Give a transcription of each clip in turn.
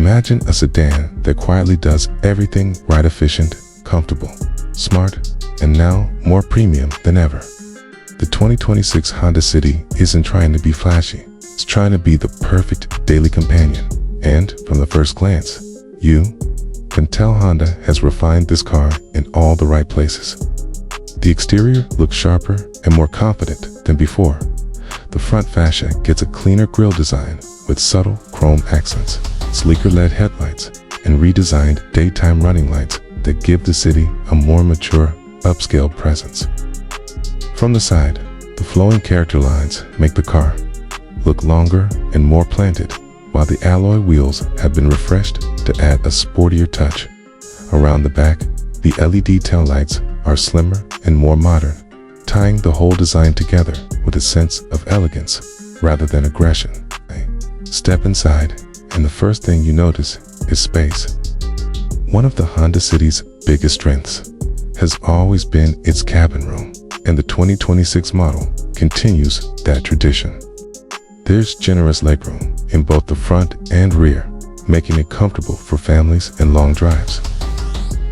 Imagine a sedan that quietly does everything right: efficient, comfortable, smart, and now more premium than ever. The 2026 Honda City isn't trying to be flashy. It's trying to be the perfect daily companion. And from the first glance, you can tell Honda has refined this car in all the right places. The exterior looks sharper and more confident than before. The front fascia gets a cleaner grille design with subtle chrome accents, sleeker LED headlights, and redesigned daytime running lights that give the City a more mature, upscale presence. From the side, the flowing character lines make the car look longer and more planted, while the alloy wheels have been refreshed to add a sportier touch. Around the back, the LED taillights are slimmer and more modern, tying the whole design together with a sense of elegance rather than aggression. Step inside, and the first thing you notice is space. One of the Honda City's biggest strengths has always been its cabin room, and the 2026 model continues that tradition. There's generous legroom in both the front and rear, making it comfortable for families and long drives.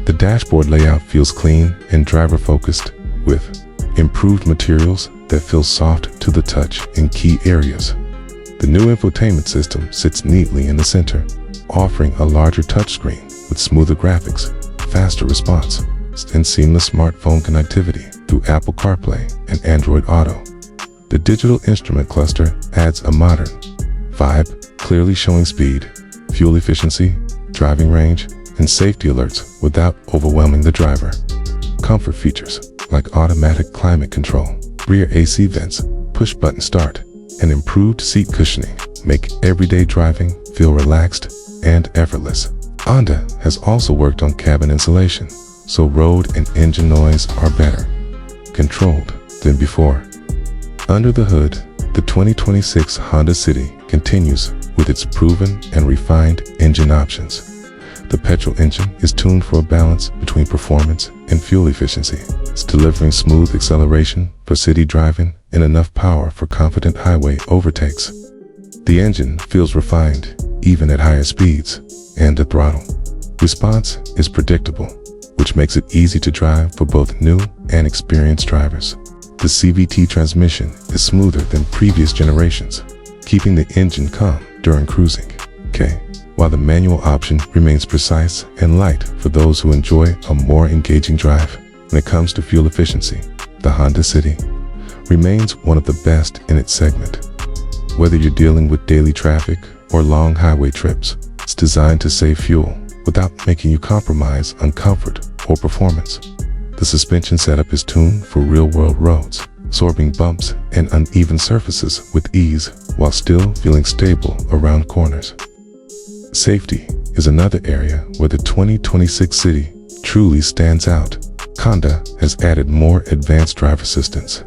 The dashboard layout feels clean and driver-focused, with improved materials that feel soft to the touch in key areas. The new infotainment system sits neatly in the center, offering a larger touchscreen with smoother graphics, faster response, and seamless smartphone connectivity through Apple CarPlay and Android Auto. The digital instrument cluster adds a modern vibe, clearly showing speed, fuel efficiency, driving range, and safety alerts without overwhelming the driver. Comfort features like automatic climate control, rear AC vents, push-button start, and improved seat cushioning make everyday driving feel relaxed and effortless. Honda has also worked on cabin insulation, so road and engine noise are better controlled than before. Under the hood, the 2026 Honda City continues with its proven and refined engine options. The petrol engine is tuned for a balance between performance and fuel efficiency. It's delivering smooth acceleration for city driving and enough power for confident highway overtakes. The engine feels refined even at higher speeds, and the throttle response is predictable, which makes it easy to drive for both new and experienced drivers. The CVT transmission is smoother than previous generations, keeping the engine calm during cruising. While the manual option remains precise and light for those who enjoy a more engaging drive. When it comes to fuel efficiency, the Honda City remains one of the best in its segment. Whether you're dealing with daily traffic or long highway trips, it's designed to save fuel without making you compromise on comfort or performance. The suspension setup is tuned for real-world roads, absorbing bumps and uneven surfaces with ease while still feeling stable around corners. Safety is another area where the 2026 City truly stands out. Honda has added more advanced driver assistance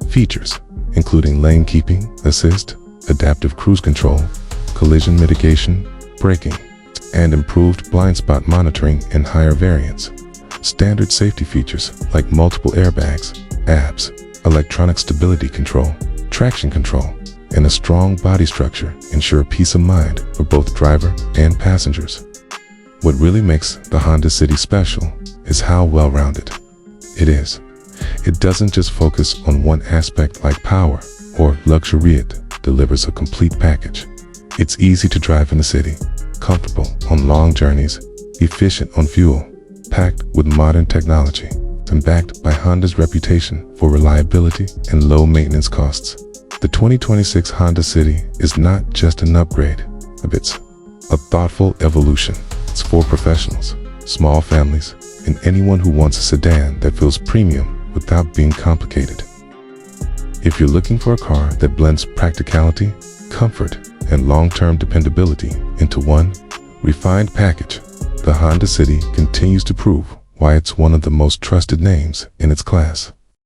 features, including lane keeping assist, adaptive cruise control, collision mitigation, braking, and improved blind spot monitoring in higher variants. Standard safety features like multiple airbags, ABS, electronic stability control, traction control, and a strong body structure ensure peace of mind for both driver and passengers. What really makes the Honda City special is how well-rounded it is. It doesn't just focus on one aspect like power or luxury, it delivers a complete package. It's easy to drive in the city, comfortable on long journeys, efficient on fuel, packed with modern technology, and backed by Honda's reputation for reliability and low maintenance costs. The 2026 Honda City is not just an upgrade, it's a thoughtful evolution. It's for professionals, small families, and anyone who wants a sedan that feels premium without being complicated. If you're looking for a car that blends practicality, comfort, and long-term dependability into one refined package, the Honda City continues to prove why it's one of the most trusted names in its class.